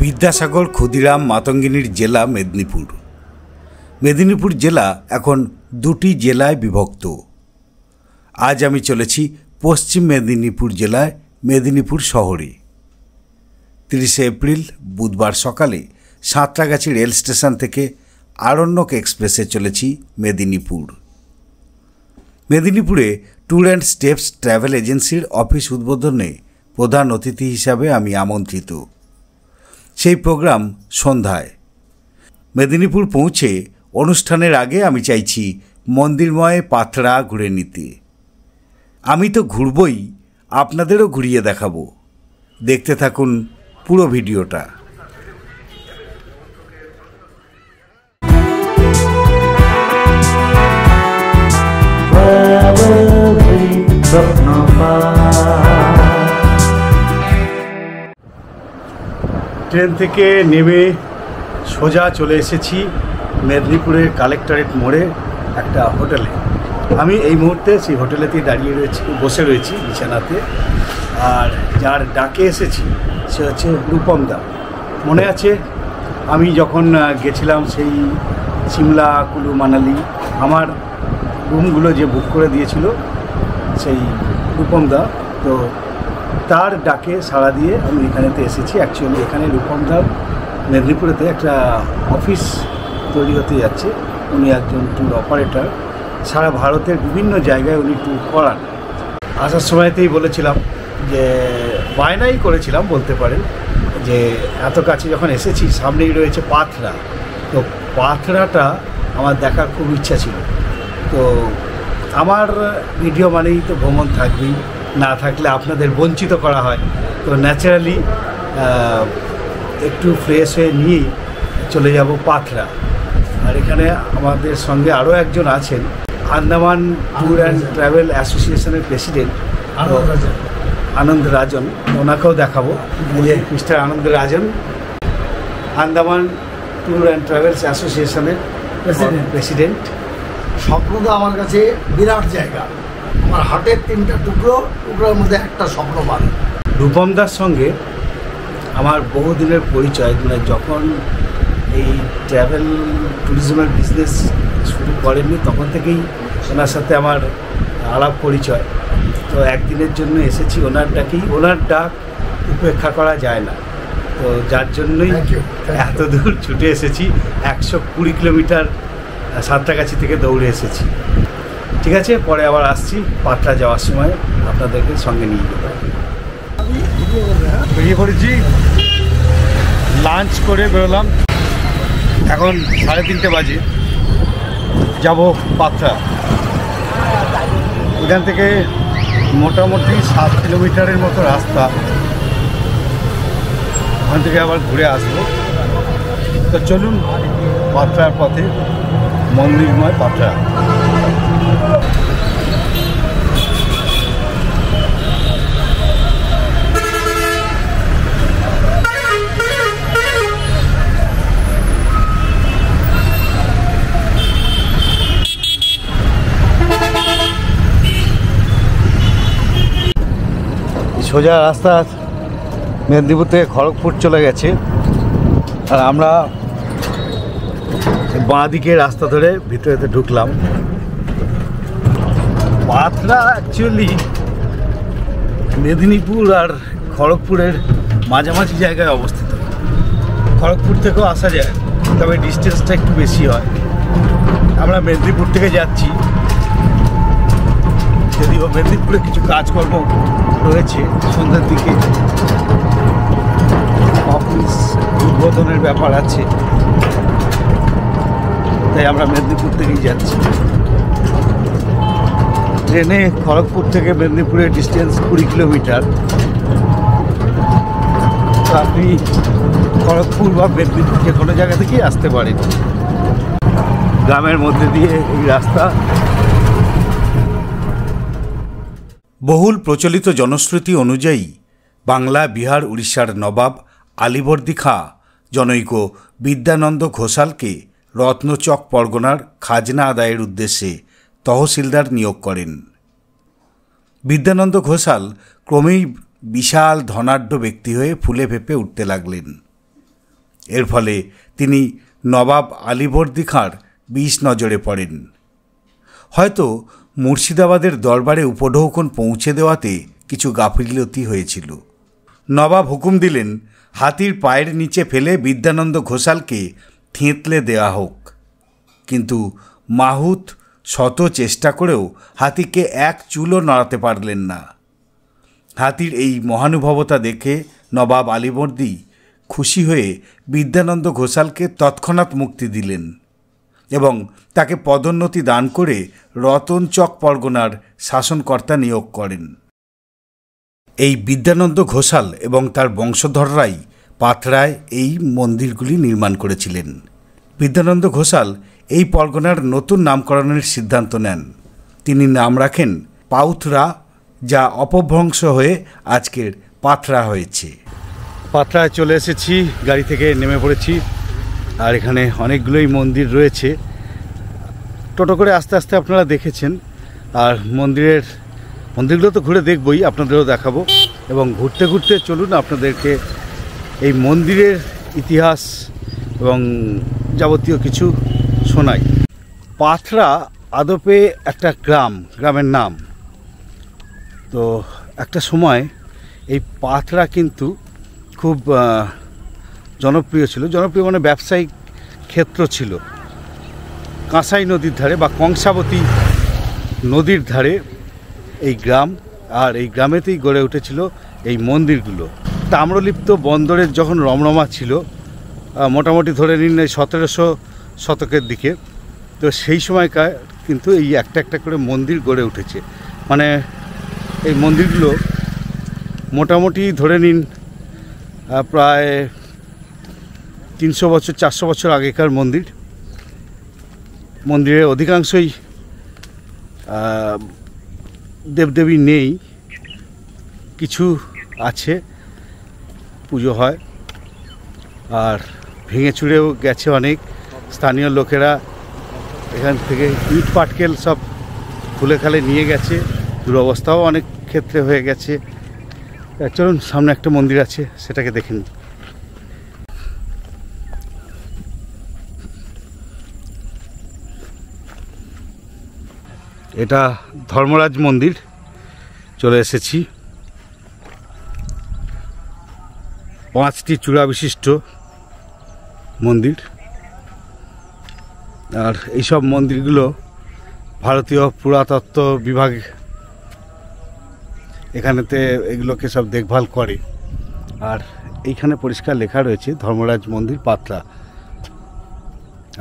বিদ্যাসাগর ক্ষুদিরাম মাতঙ্গিনীর জেলা মেদিনীপুর। মেদিনীপুর জেলা এখন দুটি জেলায় বিভক্ত। আজ আমি চলেছি পশ্চিম মেদিনীপুর জেলায় মেদিনীপুর শহরে। 30 এপ্রিল বুধবার সকালে সাঁতরাগাছি রেল স্টেশন থেকে আরণ্যক এক্সপ্রেসে চলেছি মেদিনীপুর। মেদিনীপুরে ট্যুর অ্যান্ড স্টেপস ট্রাভেল এজেন্সির অফিস উদ্বোধনে প্রধান অতিথি হিসাবে আমি আমন্ত্রিত। সেই প্রোগ্রাম সন্ধ্যায়। মেদিনীপুর পৌঁছে অনুষ্ঠানের আগে আমি চাইছি মন্দিরময় পাথরা ঘুরে নিতে। আমি তো ঘুরবই, আপনাদেরও ঘুরিয়ে দেখাবো। দেখতে থাকুন পুরো ভিডিওটা। ট্রেন থেকে নেমে সোজা চলে এসেছি মেদিনীপুরের কালেক্টরেট মোড়ে একটা হোটেলে। আমি এই মুহূর্তে সেই হোটেলেতেই বসে রয়েছি বিছানাতে। আর যার ডাকে এসেছি সে হচ্ছে রূপম দা। মনে আছে আমি যখন গেছিলাম সেই সিমলা, কুলু, মানালি, আমার রুমগুলো যে বুক করে দিয়েছিল সেই রূপম দা, তো তার ডাকে সাড়া দিয়ে আমি এখানেতে এসেছি। অ্যাকচুয়ালি এখানে রূপম দার মেদিনীপুরেতে একটা অফিস তৈরি হতে যাচ্ছে। উনি একজন ট্যুর অপারেটর, সারা ভারতের বিভিন্ন জায়গায় উনি ট্যুর করান। আসার সময়তেই বলেছিলাম যে বায়নাই করেছিলাম বলতে পারেন যে এত কাছে যখন এসেছি, সামনেই রয়েছে পাথরা, তো পাথরাটা আমার দেখার খুব ইচ্ছা ছিল। তো আমার ভিডিও মানেই তো ভ্রমণ থাকবেই, না থাকলে আপনাদের বঞ্চিত করা হয়। তো ন্যাচারালি একটু ফ্রেশ হয়ে নিয়েই চলে যাব পাথরা। আর এখানে আমাদের সঙ্গে আরও একজন আছেন, আন্দামান ট্যুর অ্যান্ড ট্রাভেল অ্যাসোসিয়েশনের প্রেসিডেন্ট আনন্দ রাজন। ওনাকেও দেখাবো। Mister Anand Rajan, Andaman tour and travels অ্যাসোসিয়েশনের প্রেসিডেন্ট। স্বপ্নদা আমার কাছে বিরাট জায়গা। আমার হাটের 3টা টুকরোর মধ্যে একটা স্বপ্ন বাড়ি। রূপম দার সঙ্গে আমার বহুদিনের পরিচয়। মানে যখন এই ট্রাভেল ট্যুরিজমের বিজনেস শুরু করেননি তখন থেকেই ওনার সাথে আমার আলাপ পরিচয়। তো একদিনের জন্য এসেছি ওনার ডাকেই। ওনার ডাক উপেক্ষা করা যায় না, তো যার জন্যই এত দূর ছুটে এসেছি। 120 কিলোমিটার সাঁতরাগাছি থেকে দৌড়ে এসেছি। ঠিক আছে, পরে আবার আসছি। পাথরা যাওয়ার সময় আপনাদেরকে সঙ্গে নিয়ে যেতে বেরিয়ে পড়েছি। লাঞ্চ করে বেরোলাম, এখন 3:30 বাজে। যাব পাথরা। এখান থেকে মোটামুটি 7 কিলোমিটারের মতো রাস্তা। ওখান থেকে আবার ঘুরে আসবো। তো চলুন পাথরার পথে, মন্দিরময় পাথরা। সোজা রাস্তা মেদিনীপুর থেকে খড়গপুর চলে গেছে, আর আমরা বাঁ দিকে রাস্তা ধরে ভিতরেতে ঢুকলাম। পাথরা অ্যাকচুয়ালি মেদিনীপুর আর খড়গপুরের মাঝামাঝি জায়গায় অবস্থিত। খড়গপুর থেকেও আসা যায়, তবে ডিস্টেন্সটা একটু বেশি হয়। আমরা মেদিনীপুর থেকে যাচ্ছি, যদিও মেদিনীপুরে কিছু কাজকর্ম রয়েছে। সন্ধ্যার দিকে অফিস উদ্বোধনের ব্যাপার আছে, তাই আমরা মেদিনীপুর থেকেই যাচ্ছি। ট্রেনে খড়গপুর থেকে মেদিনীপুরের ডিস্টেন্স 20 কিলোমিটার। তো আপনি খড়গপুর বা মেদিনীপুর যে কোনো জায়গা থেকেই আসতে পারেন। গ্রামের মধ্যে দিয়ে এই রাস্তা। বহুল প্রচলিত জনশ্রুতি অনুযায়ী বাংলা, বিহার, উড়িষ্যার নবাব আলীবর্দী খাঁ জনৈক বিদ্যানন্দ ঘোষালকে রত্নচক পরগনার খাজনা আদায়ের উদ্দেশ্যে তহসিলদার নিয়োগ করেন। বিদ্যানন্দ ঘোষাল ক্রমেই বিশাল ধনাঢ্য ব্যক্তি হয়ে ফুলে ফেঁপে উঠতে লাগলেন। এর ফলে তিনি নবাব আলীবর্দী খাঁর বিষ নজরে পড়েন। হয়তো মুর্শিদাবাদের দরবারে উপঢৌকন পৌঁছে দেওয়াতে কিছু গাফিলতি হয়েছিল। নবাব হুকুম দিলেন হাতির পায়ের নিচে ফেলে বিদ্যানন্দ ঘোষালকে থেঁতলে দেওয়া হোক, কিন্তু মাহুত শত চেষ্টা করেও হাতিকে এক চুলও নড়াতে পারলেন না। হাতির এই মহানুভবতা দেখে নবাব আলীবর্দী খুশি হয়ে বিদ্যানন্দ ঘোষালকে তৎক্ষণাৎ মুক্তি দিলেন এবং তাকে পদোন্নতি দান করে রতনচক পরগনার শাসনকর্তা নিয়োগ করেন। এই বিদ্যানন্দ ঘোষাল এবং তার বংশধররাই পাথরায় এই মন্দিরগুলি নির্মাণ করেছিলেন। বিদ্যানন্দ ঘোষাল এই পরগনার নতুন নামকরণের সিদ্ধান্ত নেন। তিনি নাম রাখেন পাউথরা, যা অপভ্রংশ হয়ে আজকের পাথরা হয়েছে। পাথরায় চলে এসেছি, গাড়ি থেকে নেমে পড়েছি। আর এখানে অনেকগুলোই মন্দির রয়েছে। টোটো করে আস্তে আস্তে আপনারা দেখেছেন। আর মন্দিরগুলো তো ঘুরে দেখবই, আপনাদেরও দেখাবো। এবং ঘুরতে ঘুরতে চলুন আপনাদেরকে এই মন্দিরের ইতিহাস এবং যাবতীয় কিছু শোনাই। পাথরা আদপে একটা গ্রামের নাম। তো একটা সময় এই পাথরা কিন্তু খুব জনপ্রিয় ছিল। জনপ্রিয় মানে ব্যবসায়িক ক্ষেত্র ছিল। কাঁসাই নদীর ধারে বা কংসাবতী নদীর ধারে এই গ্রাম, আর এই গ্রামেতেই গড়ে উঠেছিল এই মন্দিরগুলো। তাম্রলিপ্ত বন্দরের যখন রমরমা ছিল, মোটামুটি ধরে নিন 1700 শতকের দিকে, তো সেই সময়কার কিন্তু এই একটা একটা করে মন্দির গড়ে উঠেছে। মানে এই মন্দিরগুলো মোটামুটি ধরে নিন প্রায় 300 বছর 400 বছর আগেকার মন্দিরে অধিকাংশই দেবদেবী নেই, কিছু আছে, পুজো হয়। আর ভেঙে চুড়েও গেছে অনেক। স্থানীয় লোকেরা এখান থেকে ইট পাটকেল সব খুলে খালে নিয়ে গেছে, দুরবস্থাও অনেক ক্ষেত্রে হয়ে গেছে। চলুন, সামনে একটা মন্দির আছে, সেটাকে দেখে নিই। এটা ধর্মরাজ মন্দির, চলে এসেছি। 5টি চূড়া বিশিষ্ট মন্দির। আর এইসব মন্দিরগুলো ভারতীয় পুরাতত্ত্ব বিভাগ এখানেতে এগুলোকে সব দেখভাল করে। আর এইখানে পরিষ্কার লেখা রয়েছে ধর্মরাজ মন্দির পাথরা।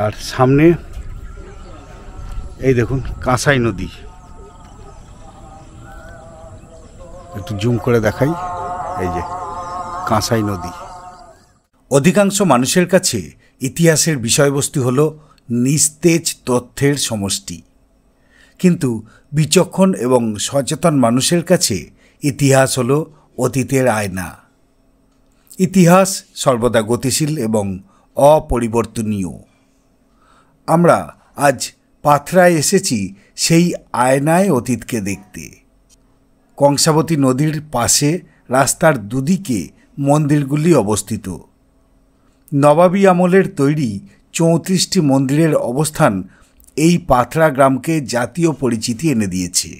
আর সামনে এই দেখুন কাঁসাই নদী, একটু জুম করে দেখাই। এই যে কাঁসাই নদী। অধিকাংশ মানুষের কাছে ইতিহাসের বিষয়বস্তু হল নিস্তেজ তথ্যের সমষ্টি, কিন্তু বিচক্ষণ এবং সচেতন মানুষের কাছে ইতিহাস হল অতীতের আয়না। ইতিহাস সর্বদা গতিশীল এবং অপরিবর্তনীয়। আমরা আজ পাথরায় এসেছি সেই আয়নায় অতীতকে দেখতে। কংসাবতী নদীর পাশে রাস্তার দুদিকে মন্দিরগুলি অবস্থিত। নবাবী আমলের তৈরি 34টি মন্দিরের অবস্থান এই পাথরা গ্রামকে জাতীয় পরিচিতি এনে দিয়েছে।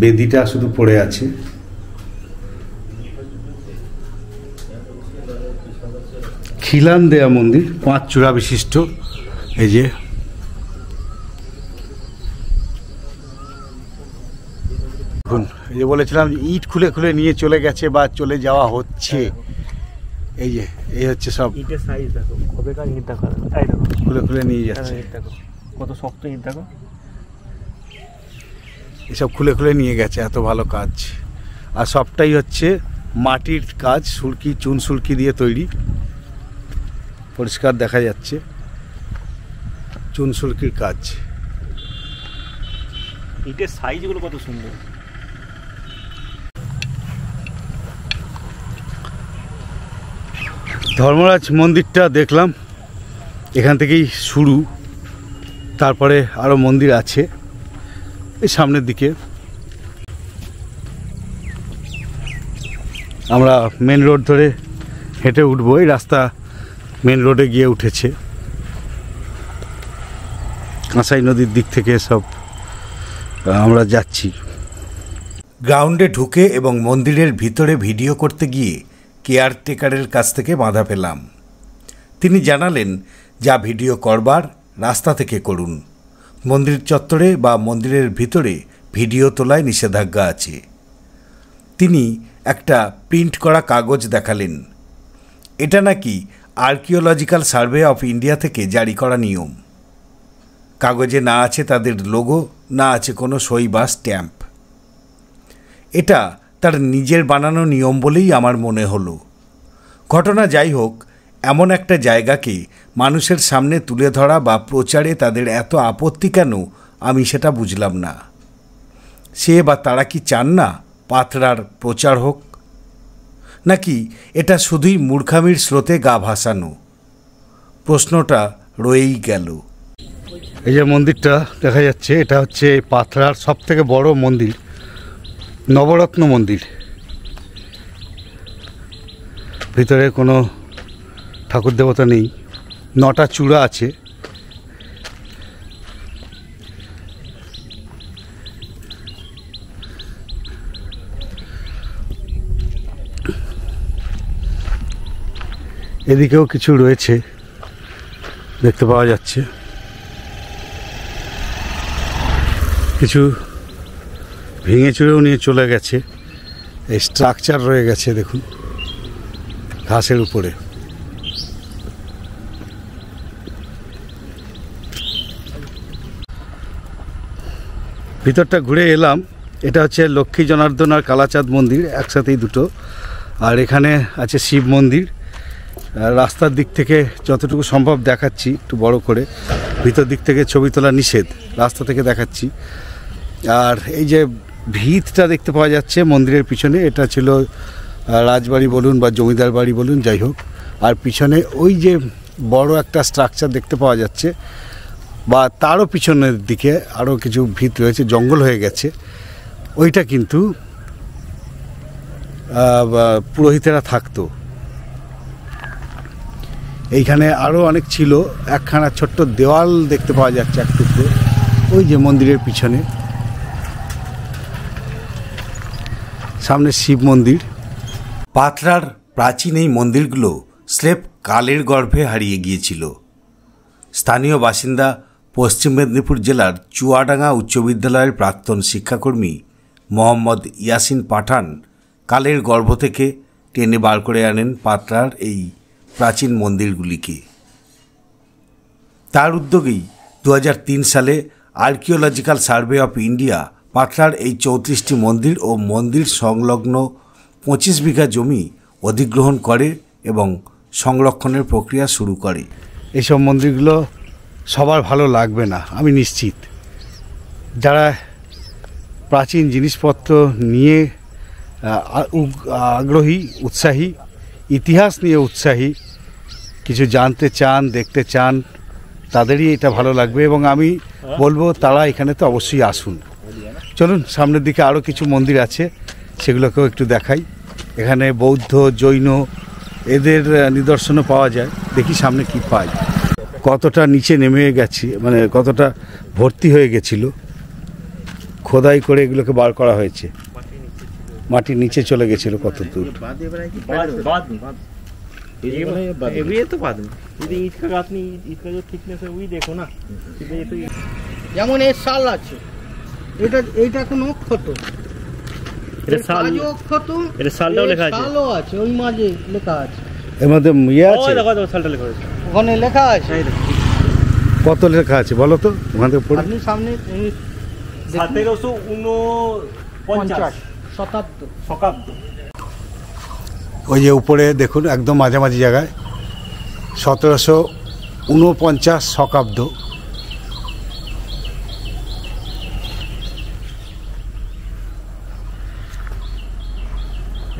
বেদিটা শুধু পড়ে আছে। খিলান দেয়া মন্দির, 5 চূড়া বিশিষ্ট। এই যে এই যে বলেছিলাম ইট খুলে খুলে নিয়ে চলে গেছে বা চলে যাওয়া হচ্ছে। এই হচ্ছে সব ইটের সাইজ দেখো, কবেকার ইট দেখো, এই দেখো খুলে খুলে নিয়ে যাচ্ছে। দেখো কত শক্ত ইট দেখো। এসব খুলে খুলে নিয়ে গেছে, এত ভালো কাজ। আর সবটাই হচ্ছে মাটির কাজ, চুন সুরকি দিয়ে তৈরি। পরিষ্কার দেখা যাচ্ছে চুন সুরকির কাজ। ইটের সাইজগুলো কত সুন্দর। ধর্মরাজ মন্দিরটা দেখলাম, এখান থেকেই শুরু। তারপরে আরও মন্দির আছে এই সামনের দিকে। আমরা মেন রোড ধরে হেঁটে উঠবো। এই রাস্তা মেন রোডে গিয়ে উঠেছে। কাঁসাই নদীর দিক থেকে সব আমরা যাচ্ছি। গ্রাউন্ডে ঢুকে এবং মন্দিরের ভিতরে ভিডিও করতে গিয়ে কেয়ারটেকারের কাছ থেকে বাধা পেলাম। তিনি জানালেন, যা ভিডিও করবার রাস্তা থেকে করুন, মন্দির চত্বরে বা মন্দিরের ভিতরে ভিডিও তোলায় নিষেধাজ্ঞা আছে। তিনি একটা প্রিন্ট করা কাগজ দেখালেন। এটা নাকি আর্কিওলজিক্যাল সার্ভে অফ ইন্ডিয়া থেকে জারি করা নিয়ম। কাগজে না আছে তাদের লোগো, না আছে কোনো সই বা স্ট্যাম্প। এটা তার নিজের বানানো নিয়ম বলেই আমার মনে হলো। ঘটনা যাই হোক, এমন একটা জায়গাকে মানুষের সামনে তুলে ধরা বা প্রচারে তাদের এত আপত্তি কেন, আমি সেটা বুঝলাম না। সে বা তারা কি চান না পাথরার প্রচার হোক, নাকি এটা শুধুই মূর্খামির স্রোতে গা ভাসানো? প্রশ্নটা রয়েই গেল। এই যে মন্দিরটা দেখা যাচ্ছে, এটা হচ্ছে পাথরার সব থেকে বড় মন্দির, নবরত্ন মন্দির। ভিতরে কোনো ঠাকুর দেবতা নেই, 9টা চূড়া আছে। এদিকেও কিছু রয়েছে দেখতে পাওয়া যাচ্ছে, কিছু ভেঙে চুরেও নিয়ে চলে গেছে। এই স্ট্রাকচার রয়ে গেছে দেখুন ঘাসের উপরে। ভিতরটা ঘুরে এলাম। এটা হচ্ছে লক্ষ্মী জনার্দন আর কালাচাঁদ মন্দির, একসাথেই দুটো। আর এখানে আছে শিব মন্দির। রাস্তার দিক থেকে যতটুকু সম্ভব দেখাচ্ছি একটু বড় করে, ভিতর দিক থেকে ছবি তোলা নিষেধ, রাস্তা থেকে দেখাচ্ছি। আর এই যে ভিতটা দেখতে পাওয়া যাচ্ছে মন্দিরের পিছনে, এটা ছিল রাজবাড়ি বলুন বা জমিদার বাড়ি বলুন, যাই হোক। আর পিছনে ওই যে বড় একটা স্ট্রাকচার দেখতে পাওয়া যাচ্ছে, বা তারও পিছনের দিকে আরও কিছু ভিত রয়েছে, জঙ্গল হয়ে গেছে। ওইটা কিন্তু পুরোহিতেরা থাকতো। এইখানে আরও অনেক ছিল। একখানা ছোট্ট দেওয়াল দেখতে পাওয়া যাচ্ছে এক টুকরো, ওই যে মন্দিরের পিছনে। সামনে শিব মন্দির। পাথরার প্রাচীন এই মন্দিরগুলো স্রেফ কালের গর্ভে হারিয়ে গিয়েছিল। স্থানীয় বাসিন্দা পশ্চিম মেদিনীপুর জেলার চুয়াডাঙ্গা উচ্চ বিদ্যালয়ের প্রাক্তন শিক্ষাকর্মী মোহাম্মদ ইয়াসিন পাঠান কালের গর্ভ থেকে টেনে বার করে আনেন পাথরার এই প্রাচীন মন্দিরগুলিকে। তার উদ্যোগেই 2003 সালে আর্কিওলজিক্যাল সার্ভে অফ ইন্ডিয়া পাথরার এই 34টি মন্দির ও মন্দির সংলগ্ন 25 বিঘা জমি অধিগ্রহণ করে এবং সংরক্ষণের প্রক্রিয়া শুরু করে। এইসব মন্দিরগুলো সবার ভালো লাগবে না আমি নিশ্চিত। যারা প্রাচীন জিনিসপত্র নিয়ে আগ্রহী, উৎসাহী, ইতিহাস নিয়ে উৎসাহী, কিছু জানতে চান, দেখতে চান, তাদেরই এটা ভালো লাগবে। এবং আমি বলবো তারা এখানে তো অবশ্যই আসুন। চলুন সামনের দিকে আরও কিছু মন্দির আছে, সেগুলোকেও একটু দেখাই। এখানে বৌদ্ধ, জৈন এদের নিদর্শনও পাওয়া যায়। দেখি সামনে কি পাই। কতটা নিচে নেমে গেছি, মানে কতটা ভর্তি হয়ে গেছিল, খোদাই করে এগুলোকে বার করা হয়েছে। মাটির নিচে চলে গেছিল কত দূর। যেমন এর সাল আছে, এইটা কোনো অক্ষত, অক্ষত সালও আছে, ওই মাঝে লেখা আছে, এর মধ্যে ইয়ে আছে, ওখানে লেখা আছে। কত লেখা আছে বলো তো ওখান থেকে পড়ে। আপনি সামনে 1749 শতাব্দ। ওই যে উপরে দেখুন একদম মাঝামাঝি জায়গায় 1749 শতাব্দ।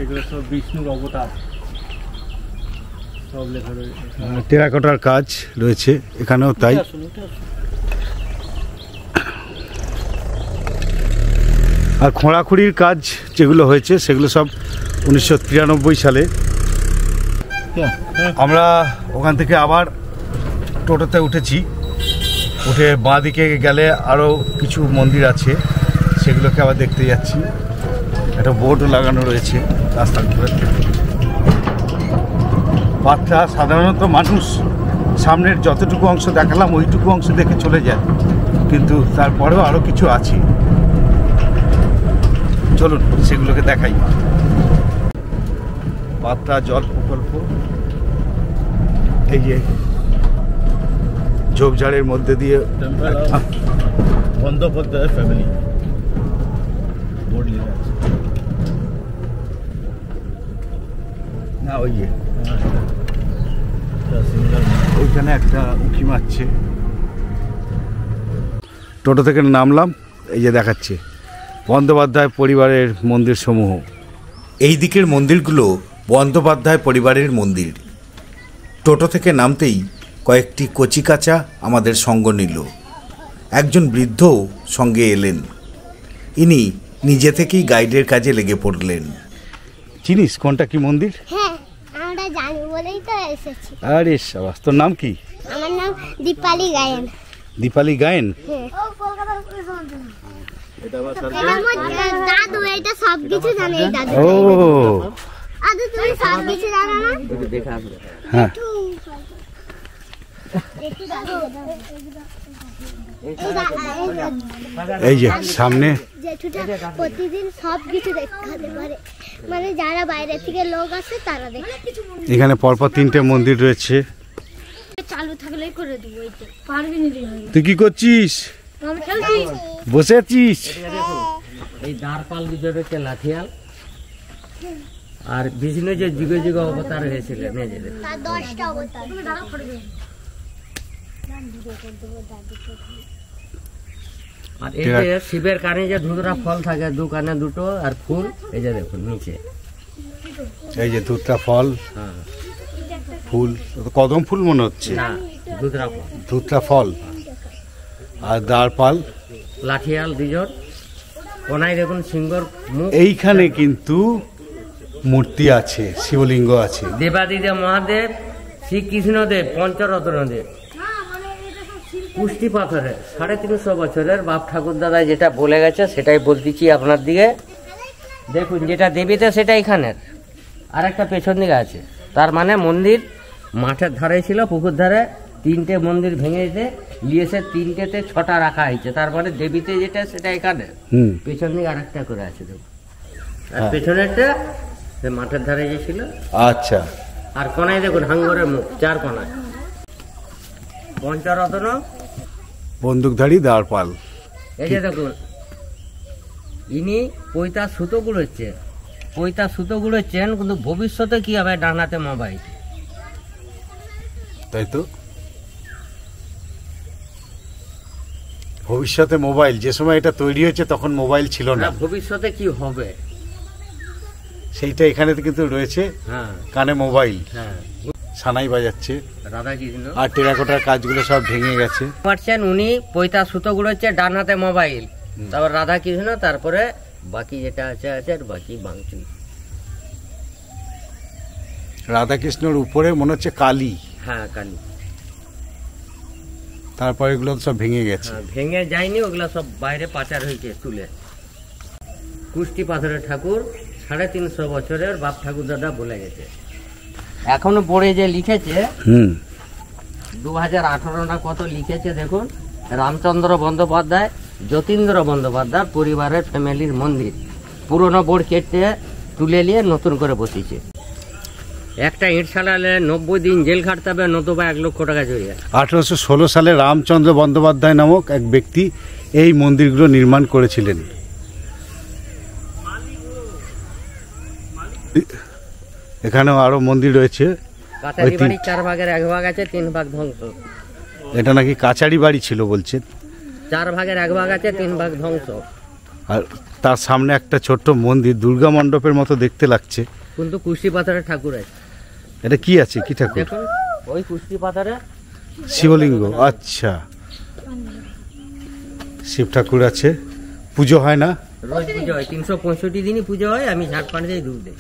এগুলো সব বিষ্ণুর অবতার, সব লেখা রয়েছে। টেরাকোটার কাজ রয়েছে এখানেও তাই। আর খোঁড়াখুড়ির কাজ যেগুলো হয়েছে সেগুলো সব 1993 সালে। আমরা ওখান থেকে আবার টোটোতে উঠেছি, উঠে বাঁ দিকে গেলে আরও কিছু মন্দির আছে, সেগুলোকে আবার দেখতে যাচ্ছি। একটা বোর্ডও লাগানো রয়েছে রাস্তার উপরে। বাচ্চা সাধারণত মানুষ সামনের যতটুকু অংশ দেখালাম ওইটুকু অংশ দেখে চলে যায়, কিন্তু তারপরেও আরও কিছু আছে, চলুন সেগুলোকে দেখাই। পাত্রা জল প্রকল্প, এই যে ঝোপঝাড়ের মধ্যে দিয়ে বন্দ্যোপাধ্যায় ফ্যামিলি বোর্ড লেখা আছে না, ওই যে ওইখানে একটা উঁকি মারছে। টোটো থেকে নামলাম, এই যে দেখাচ্ছে বন্দ্যোপাধ্যায় পরিবারের মন্দির সমূহ। এই দিকের মন্দিরগুলো বন্দ্যোপাধ্যায় পরিবারের মন্দির। টোটো থেকে নামতেই কয়েকটি কচিকাঁচা আমাদের সঙ্গ নিল। একজন বৃদ্ধও সঙ্গে এলেন। ইনি নিজে থেকেই গাইডের কাজে লেগে পড়লেন। চিনিস কোনটা কি মন্দির? হ্যাঁ, আমরা জানি বলেই তো এসেছি। আরে সাবাস, তোর নাম কি? আমার নাম দীপালি গায়েন। দীপালি গায়েন। এটা আমার দাদু, এটা সব কিছু জানে এই দাদু। ও দাদু তুমি সব কিছু জানো না? হ্যাঁ, এই যে সামনে জেঠুটা প্রতিদিন সব কিছু দেখাতে পারে, মানে যারা বাইরে থেকে লোক আসে তারা দেখে। এখানে পরপর 3টে মন্দির রয়েছে। চালু থাকলেই করে দিব, এইটা পারবি না রে। তুই কি করছিস? আমি খেলছি। বসে আছিস? এই দ্বারপাল বিজয়কে লাঠিয়াল আর বিষ্ণু যে যুগে যুগে অবতার হয়েছিলেন নিজেদের তার 10টা অবতার। আর এই যে শিবের কানে যে ধুতরা ফল থাকে, দু কানে দুটো, আর ফুল এই যে দেখুন নিচে, এই যে দুটা ফল, হ্যাঁ ফুল, কদম ফুল মনে হচ্ছে। না ধুতরা ফল, দুটা ফল আর দ্বারপাল। লাঠিয়াল দুজন, কোনায় দেখুন সিংহর মুখ। এইখানে কিন্তু মূর্তি আছে, শিবলিঙ্গ আছে। দেবাদিদেব মহাদেব, শ্রীকৃষ্ণদেব, পঞ্চরত্নদেব, কুষ্টি পাথরে 350 বছরের বাপ ঠাকুর দাদা যেটা বলে গেছে সেটাই বলতেছি আপনার দিকে। দেখুন যেটা দেবীতে সেটা এখানের, আর একটা পেছন দিকে আছে। তার মানে মন্দির মাঠের ধারে ছিল, পুকুর ধারে 3টে মন্দির ভেঙেছে, লিয়েছে 3টেতে 6টা রাখা হয়েছে। তারপরে দেবীতে যেটা সেটা এখানে, পেছন দিকে আরেকটা করে আছে দেখুন। আর পেছনেরটা মাঠের ধারে যে ছিল। আচ্ছা, আর কোনায় দেখুন হাঙ্গরের মুখ, 4 কোনায় পঞ্চরত্ন, বন্দুকধারী দ্বারপাল। এই যে দেখুন ইনি পৈতা সুতো গুলোচ্ছেন, পৈতা সুতো গুলোচ্ছেন, কিন্তু ভবিষ্যতে কি হবে ডানাতে মোবাইল। তাই তো, ভবিষ্যতে মোবাইল, যে সময় এটা তৈরি হয়েছে তখন মোবাইল ছিল না, ভবিষ্যতে কি হবে সেইটা এখানে কিন্তু রয়েছে। হ্যাঁ কানে মোবাইল, হ্যাঁ, সানাই বাজাচ্ছে, রাধা কৃষ্ণ আর টেরাকোটার কাজগুলো সব ভেঙে গেছে। পারছেন উনি পৈতা সুতো গুলোচ্ছে, ডান হাতে মোবাইল, তারপর রাধা কৃষ্ণ, তারপরে বাকি যেটা আছে আছে, আর বাকি বাংচু। রাধাকৃষ্ণর উপরে মনে হচ্ছে কালী, হ্যাঁ কালী। তারপর এগুলো সব ভেঙে গেছে। হ্যাঁ, ভেঙে যায়নি, ওগুলো সব বাইরে পাচার হয়েছে তুলে। কুষ্টি পাথরের ঠাকুর, 350 বছরের বাপ ঠাকুর দাদা বলে গেছে। এখনো পড়ে যে লিখেছে 2018 না কত লিখেছে দেখুন, রামচন্দ্র বন্দ্যোপাধ্যায়, যতীন্দ্র বন্দ্যোপাধ্যায় পরিবারের ফ্যামিলির মন্দির। পুরনো বোর্ড কেটে তুলে নিয়ে নতুন করে বসিয়েছে। একটা ইট সালালে 90 দিন জেল খাটতে হবে, নতুবা 1 লক্ষ টাকা জরিমানা। 1816 সালে রামচন্দ্র বন্দ্যোপাধ্যায় নামক এক ব্যক্তি এই মন্দিরগুলো নির্মাণ করেছিলেন। এখানেও আরো মন্দির রয়েছে। কাছারি বাড়ি 4 ভাগের 1 ভাগ আছে, 3 ভাগ ধ্বংস। এটা নাকি কাছারি বাড়ি ছিল বলছেন। 4 ভাগের 1 ভাগ আছে, 3 ভাগ ধ্বংস। আর তার সামনে একটা ছোট্ট মন্দির, দুর্গা মণ্ডপের মতো দেখতে লাগছে। কিন্তু কুষ্টি পাথরের ঠাকুর আছে। এটা কি আছে, কি ঠাকুর? দেখুন ওই কুষ্টি পাথরে শিবলিঙ্গ। আচ্ছা, শিব ঠাকুর আছে। পুজো হয় না? রোজ পুজো হয়, 365 দিনই পুজো হয়। আমি ঝাড়খণ্ড যাই দুধ দেই।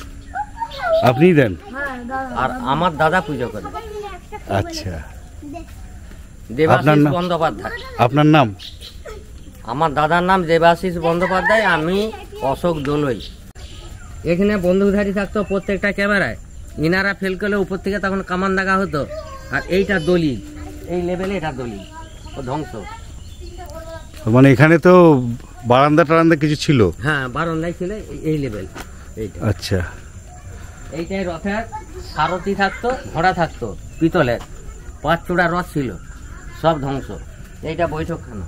আপনিই দেন? আর আমার দাদা পুজো করে। আচ্ছা, দেবাশিস আপনার নাম? বন্দ্যোপাধ্যায়। আপনার নাম? আমার দাদার নাম দেবাশিস বন্দ্যোপাধ্যায়, আমি অশোক দোলই। এখানে বন্দুকধারী থাকতো প্রত্যেকটা ক্যামেরায়, ইনারা ফেল করলে উপর থেকে তখন কামান দাগা হতো। আর এইটা দলিল, এই লেভেলে এটা দলিল, ও ধ্বংস। মানে এখানে তো বারান্দা টারান্দা কিছু ছিল? হ্যাঁ, বারান্দায় ছিল এই লেভেল। এইটা আচ্ছা, এইটাই রথের সারথি থাকতো, ঘোড়া থাকতো পিতলের, 5 চূড়া রথ ছিল, সব ধ্বংস। এইটা বৈঠকখানা।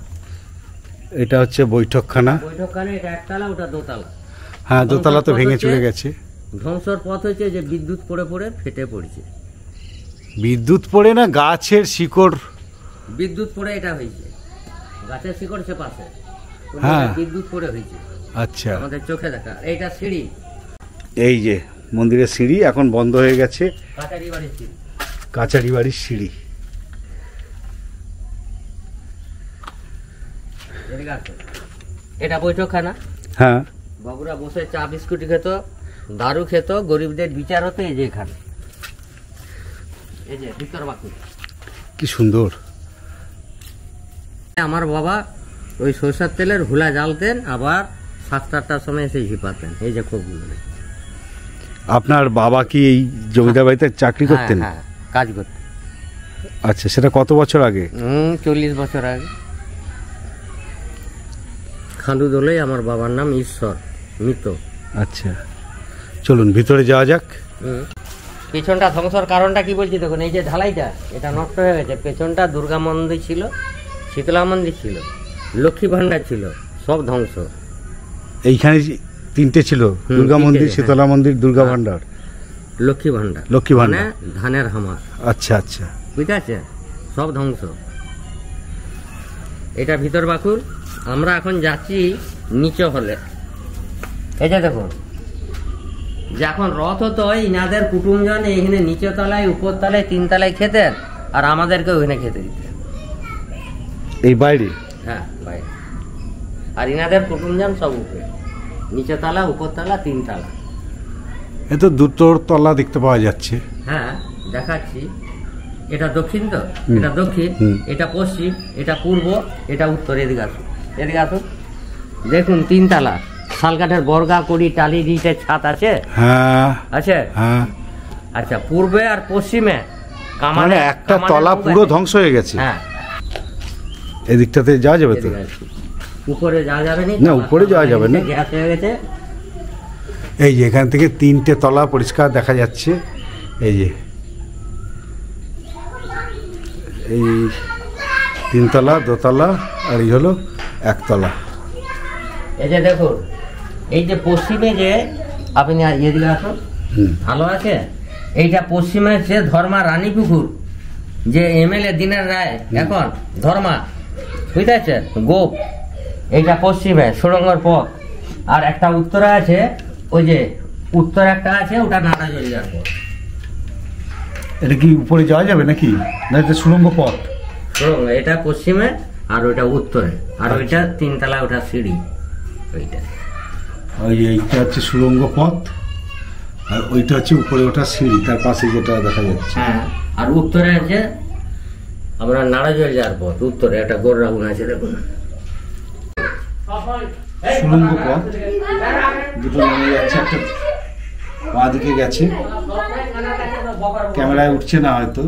এটা হচ্ছে বৈঠকখানা। বৈঠকখানা এটা একতলা, ওটা দোতলা। হ্যাঁ, দোতলা তো ভেঙে চলে গেছে। ধ্বংসর পথ হচ্ছে যে বিদ্যুৎ পড়ে পড়ে ফেটে পড়েছে। বিদ্যুৎ পড়ে না, গাছের শিকড়? বিদ্যুৎ পড়ে এটা হয়েছে, গাছের শিকড় সে পাশে, হ্যাঁ। বিদ্যুৎ পড়ে হয়েছে। আচ্ছা, আমাদের চোখে দেখা। এইটা সিঁড়ি, এই যে মন্দিরের সিঁড়ি এখন বন্ধ হয়ে গেছে, কাছারি বাড়ির সিঁড়ি। কাচারি বাড়ির সিঁড়ি। এদিকে আসো। এটা বৈঠকখানা। হ্যাঁ, বাবুরা বসে চা বিস্কুট খেত, দারু খেত, গরিবদের বিচার হতো এই যে এখানে। এই যে ভিতর বাকি কি সুন্দর। আমার বাবা ওই সরষের তেলের হুলা জ্বালতেন, আবার 7-8টার সময় এসে ঝিপাতেন। এই যে কোপগুলো। আপনার বাবা কি এই জমিদার বাড়িতে চাকরি করতেন? হ্যাঁ, কাজ করতেন। আচ্ছা, সেটা কত বছর আগে? 40 বছর আগে। খান্দু দোলই আমার বাবার নাম, ঈশ্বর মৃত। আচ্ছা, চলুন ভিতরে যাওয়া যাক। পেছনটা ধ্বংসর কারণটা কি বলছি দেখুন, এই যে ঢালাইটা এটা নষ্ট হয়ে গেছে। পেছনটা দুর্গা মন্দির ছিল, শীতলা মন্দির ছিল, লক্ষ্মী ভান্ডার ছিল, সব ধ্বংস। এইখানে 3টে ছিল, দুর্গা মন্দির, তিনটে, শীতলা মন্দির, দুর্গা ভান্ডার, লক্ষ্মী ভান্ডার। লক্ষ্মী ভান্ডার। মানে ধানের হামার। আচ্ছা আচ্ছা, বুঝতে আছে, সব ধ্বংস। এটা ভিতর বাকুর। আমরা এখন যাচ্ছি নিচে হলে। এই যে দেখুন, যখন রথ হতো ইনাদের কুটুমজন এখানে নিচে তলায়, উপর তলায়, 3 তলায় খেতেন, আর আমাদেরকে ওখানে খেতে দিতেন। এই বাইরে? হ্যাঁ, বাইরে। আর ইনাদের কুটুমজন সব উপরে, নিচে তলা, উপর তলা, 3 তলা। এ তো 2 তলা দেখতে পাওয়া যাচ্ছে। হ্যাঁ, দেখাচ্ছি। এটা দক্ষিণ তো, এটা দক্ষিণ, এটা পশ্চিম, এটা পূর্ব, এটা উত্তর। এদিকে আসুন, এদিকে আসুন। দেখুন 3 তলা, শালকাঠের বর্গা করি টালি ইটের ছাদ আছে। হ্যাঁ আছে। হ্যাঁ। আচ্ছা, পূর্বে আর পশ্চিমে মানে একটা তলা পুরো ধ্বংস হয়ে গেছে। হ্যাঁ, এদিকটাতে যাওয়া যাবে তো? এদিকে আসুন। উপরে যাওয়া যাবে না, উপরে যাওয়া যাবে না। গ্যাস হয়ে গেছে। এই যে এখান থেকে 3টে তলা পরিষ্কার দেখা যাচ্ছে। এই যে এই 3 তলা, 2 তলা, আর এই হলো 1 তলা। এই যে দেখুন, এই যে পশ্চিমে যে আপনি এদিকে আসুন, ভালো আছে। এইটা পশ্চিমে যে ধর্মা রানীপুকুর, যে MLA দিনের রায় এখন ধর্মা, বুঝতে পারছেন, গোপ। এইটা পশ্চিমে সুড়ঙ্গর পথ। আর একটা উত্তরে আছে, ওই যে উত্তর একটা আছে, ওটা নাটা জলিয়ার পথ। এটা কি উপরে যাওয়া যাবে নাকি, না এটা সুড়ঙ্গ পথ? সুড়ঙ্গ, এটা পশ্চিমে আর ওইটা উত্তরে। আর ওইটা 3 তলা, ওটা সিঁড়ি। ওইটা এইটা হচ্ছে সুড়ঙ্গ পথ, আর ওইটা হচ্ছে উপরে ওঠা সিঁড়ি, তার পাশে যেটা দেখা যাচ্ছে। হ্যাঁ, আর উত্তরে আছে আমরা নাড়াজল যাওয়ার পথ। উত্তরে একটা গোর রাগুন আছে, দেখুন। সুড়ঙ্গ পথ দুটো নামে যাচ্ছে, একটা বাঁ দিকে গেছে, ক্যামেরায় উঠছে না হয়তো।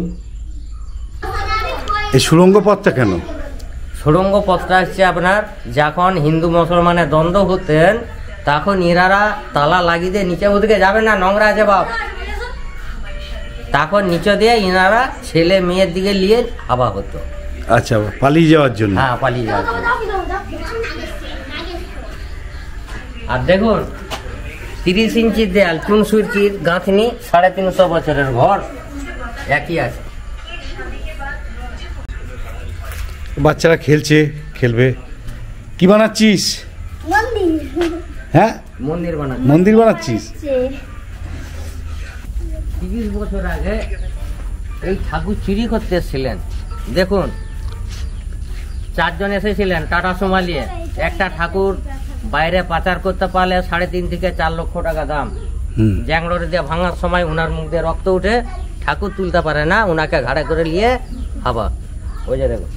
এই সুড়ঙ্গ পথটা কেন? সুড়ঙ্গ পথটা হচ্ছে আপনার, যখন হিন্দু মুসলমানের দ্বন্দ্ব হতেন, তখন ইনারা তালা লাগিয়ে দিয়ে নিচে ওদিকে যাবেন না, নোংরা আছে বাপ, তখন নিচে দিয়ে ইনারা ছেলে মেয়ের দিকে নিয়ে হাবা হতো। আচ্ছা, পালিয়ে যাওয়ার জন্য? হ্যাঁ, পালিয়ে যাওয়ার জন্য। আর দেখুন 30 ইঞ্চির দেয়াল, চুনসুরকির গাঁথনি, 350 বছরের ঘর একই আছে। বাচ্চারা খেলবে। কি বানাচ্ছিস? মন্দির। হ্যাঁ, মন্দির বানাচ্ছে। মন্দির বানাচ্ছিস? 30 বছর আগে এই ঠাকুর চুরি করতে এসেছিলেন। দেখুন, 4 জন এসেছিলেন টাটা সোমালিয়ে। একটা ঠাকুর বাইরে পাচার করতে পারলে 3.5 থেকে 4 লক্ষ টাকা দাম। জ্যাংড়োর দিয়ে ভাঙার সময় ওনার মুখ দিয়ে রক্ত উঠে, ঠাকুর তুলতে পারে না, ওনাকে ঘাড়ে করে নিয়ে হাবা। ওই যে দেখো,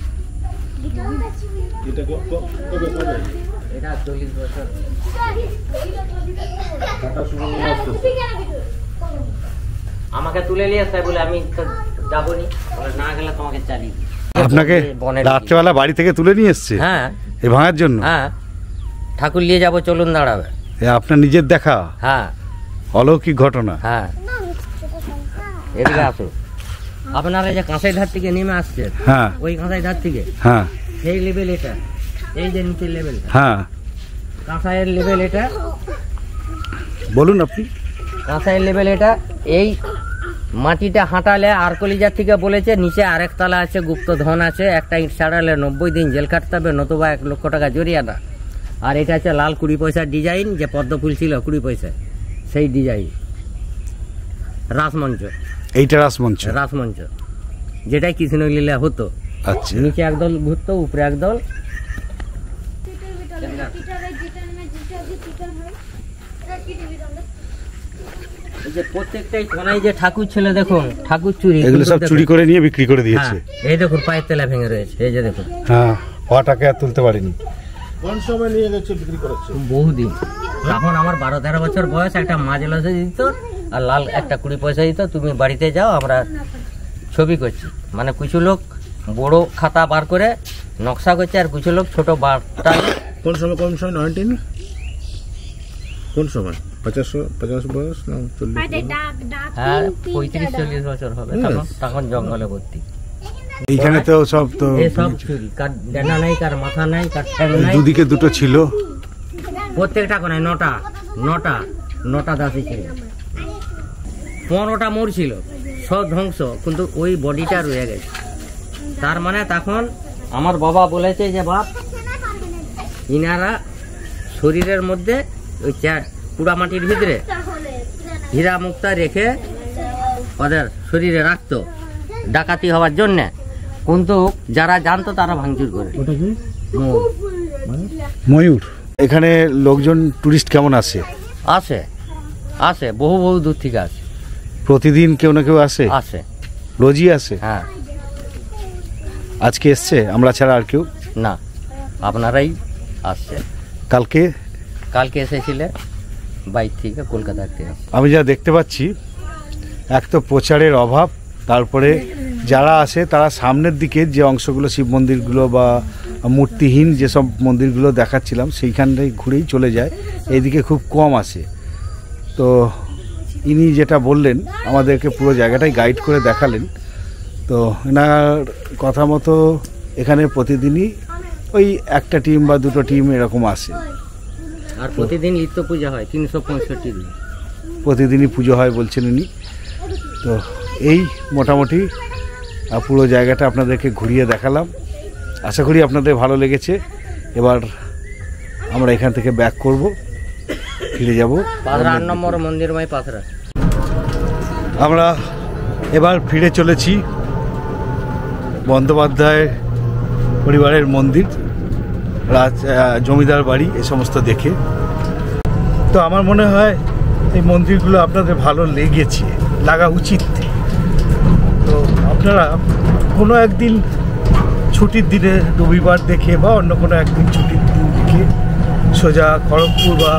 এটা কবে এটা 40 বছর। কাটা শুরু হয়ে আসছে। আমাকে তুলে নিয়ে আসতে বলে আমি তো যাবনি, বলে না গেলে তোমাকে চালিয়ে দিই। আপনাকে বনের রাত্রেবেলা বাড়ি থেকে তুলে নিয়ে এসছে হ্যাঁ এই ভাঙার জন্য? হ্যাঁ, ঠাকুর নিয়ে যাবো, চলুন দাঁড়াবে। এ আপনার নিজের দেখা হ্যাঁ অলৌকিক ঘটনা। হ্যাঁ, এদিকে আসো। আপনারা যে কাঁসাই ধার থেকে নেমে আসছেন, হ্যাঁ ওই কাঁসাই ধার থেকে হ্যাঁ সেই লেভেল এটা, এই যে নিচের লেভেল, হ্যাঁ, কাঁসাইয়ের লেভেল এটা, বলুন আপনি। কাঁসাইয়ের লেভেল এটা। এই মাটিটা হাঁটালে আর কলিজার থেকে বলেছে নিচে আরেক তলা আছে, গুপ্তধন আছে, একটা ইট ছাড়ালে 90 দিন জেল কাটতে হবে, নতুবা 1 লক্ষ টাকা জরিমানা। আর এটা হচ্ছে লাল 20 পয়সার ডিজাইন, যে পদ্ম ফুল ছিল 20 পয়সা, সেই ডিজাইন। রাসমঞ্চ, এইটা রাসমঞ্চ। রাসমঞ্চ যেটাই কৃষ্ণলীলা হতো। আচ্ছা, নিচে একদল ঘুরতো, উপরে একদল। এই যে প্রত্যেকটাই কোনায় যে ঠাকুর ছিল, দেখুন ঠাকুর চুরি, এগুলো সব দেখুন। চুরি করে নিয়ে বিক্রি করে দিয়েছে। হ্যাঁ, এই দেখুন পায়ের তেলা ভেঙে রয়েছে, এই যে দেখুন। হ্যাঁ, পাটাকে আর তুলতে পারিনি। কোন সময় নিয়ে গেছে বিক্রি করেছে? বহুদিন। তখন আমার 12-13 বছর বয়স, একটা মাছ লসে দিত আর লাল একটা 20 পয়সা দিত, তুমি বাড়িতে যাও, আমরা ছবি করছি। মানে কিছু লোক বড় খাতা বার করে নকশা করছে, আর কিছু লোক ছোট বারটা। কোন সময় 19? কোন সময়? 50 বয়স না 40? হ্যাঁ, 35-40 বছর হবে। তখন জঙ্গলে ভর্তি। এইখানে তো সব তো এই সব চুরি, কার ডানা নাই, কার মাথা নাই, কার ঠ্যাং নাই। দুদিকে দুটো ছিল। প্রত্যেকটা কোনায় নটা দাসী ছিল। 15টা মোড় ছিল, সব ধ্বংস, কিন্তু ওই বডিটা রয়ে গেছে। তার মানে তখন আমার বাবা বলেছে যে বাপ, ইনারা শরীরের মধ্যে ওই পুরা মাটির ভিতরে হীরা মুক্তা রেখে ওদের শরীরে রাখতো ডাকাতি হওয়ার জন্যে, কিন্তু যারা জানতো তারা ভাঙচুর করে। মোড়। ময়ূর। এখানে লোকজন টুরিস্ট কেমন আসে? আসে বহু দূর থেকে আসে। প্রতিদিন কেউ না কেউ আসে? আসে, রোজই আসে? হ্যাঁ। আজকে এসছে আমরা ছাড়া আর কেউ? না, আপনারাই আসছে। কালকে এসেছিলে বাইক থেকে, কলকাতা থেকে। আমি যা দেখতে পাচ্ছি, এক তো প্রচারের অভাব, তারপরে যারা আসে তারা সামনের দিকে যে অংশগুলো শিব মন্দিরগুলো বা মূর্তিহীন যেসব মন্দিরগুলো দেখাচ্ছিলাম সেইখানটাই ঘুরেই চলে যায়, এইদিকে খুব কম আসে। তো ইনি যেটা বললেন, আমাদেরকে পুরো জায়গাটাই গাইড করে দেখালেন। তো এনার কথা মতো এখানে প্রতিদিনই ওই একটা টিম বা দুটো টিম এরকম আসে। আর প্রতিদিন নিত্য পূজা হয় 365 দিন। প্রতিদিনই পুজো হয় বলছেন উনি। তো এই মোটামুটি পুরো জায়গাটা আপনাদেরকে ঘুরিয়ে দেখালাম। আশা করি আপনাদের ভালো লেগেছে। এবার আমরা এখান থেকে ব্যাক করব, ফিরে যাব 8 নম্বর মন্দিরময় পাথরা। আমরা এবার ফিরে চলেছি বন্দ্যোপাধ্যায় পরিবারের মন্দির, জমিদার বাড়ি, এ সমস্ত দেখে। তো আমার মনে হয় এই মন্দিরগুলো আপনাদের ভালো লাগা উচিত। তো আপনারা কোনো একদিন ছুটির দিনে, রবিবার দেখে বা অন্য কোনো একদিন ছুটির দিন দেখে সোজা খড়গপুর বা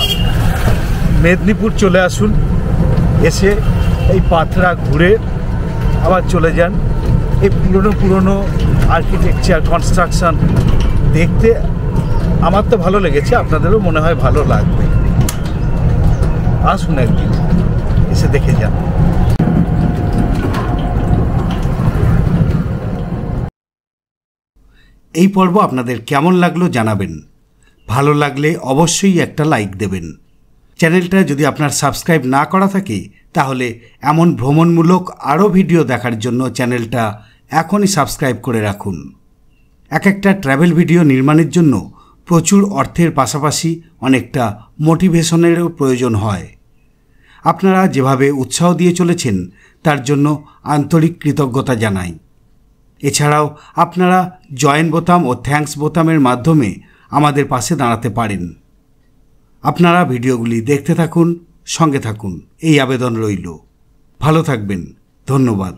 মেদিনীপুর চলে আসুন। এসে এই পাথরা ঘুরে আবার চলে যান। এই পুরনো আর্কিটেকচার, কনস্ট্রাকশন দেখতে আমার তো ভালো লেগেছে, আপনাদেরও মনে হয় ভালো লাগবে। আসুন একদিন, এসে দেখে যান। এই পর্ব আপনাদের কেমন লাগলো জানাবেন। ভালো লাগলে অবশ্যই একটা লাইক দেবেন। চ্যানেলটা যদি আপনার সাবস্ক্রাইব না করা থাকে, তাহলে এমন ভ্রমণমূলক আরও ভিডিও দেখার জন্য চ্যানেলটা এখনই সাবস্ক্রাইব করে রাখুন। একটা ট্র্যাভেল ভিডিও নির্মাণের জন্য প্রচুর অর্থের পাশাপাশি অনেকটা মোটিভেশনেরও প্রয়োজন হয়। আপনারা যেভাবে উৎসাহ দিয়ে চলেছেন তার জন্য আন্তরিক কৃতজ্ঞতা জানাই। এছাড়াও আপনারা জয়েন বোতাম ও থ্যাঙ্কস বোতামের মাধ্যমে আমাদের পাশে দাঁড়াতে পারেন। আপনারা ভিডিওগুলি দেখতে থাকুন, সঙ্গে থাকুন এই আবেদন রইল। ভালো থাকবেন, ধন্যবাদ।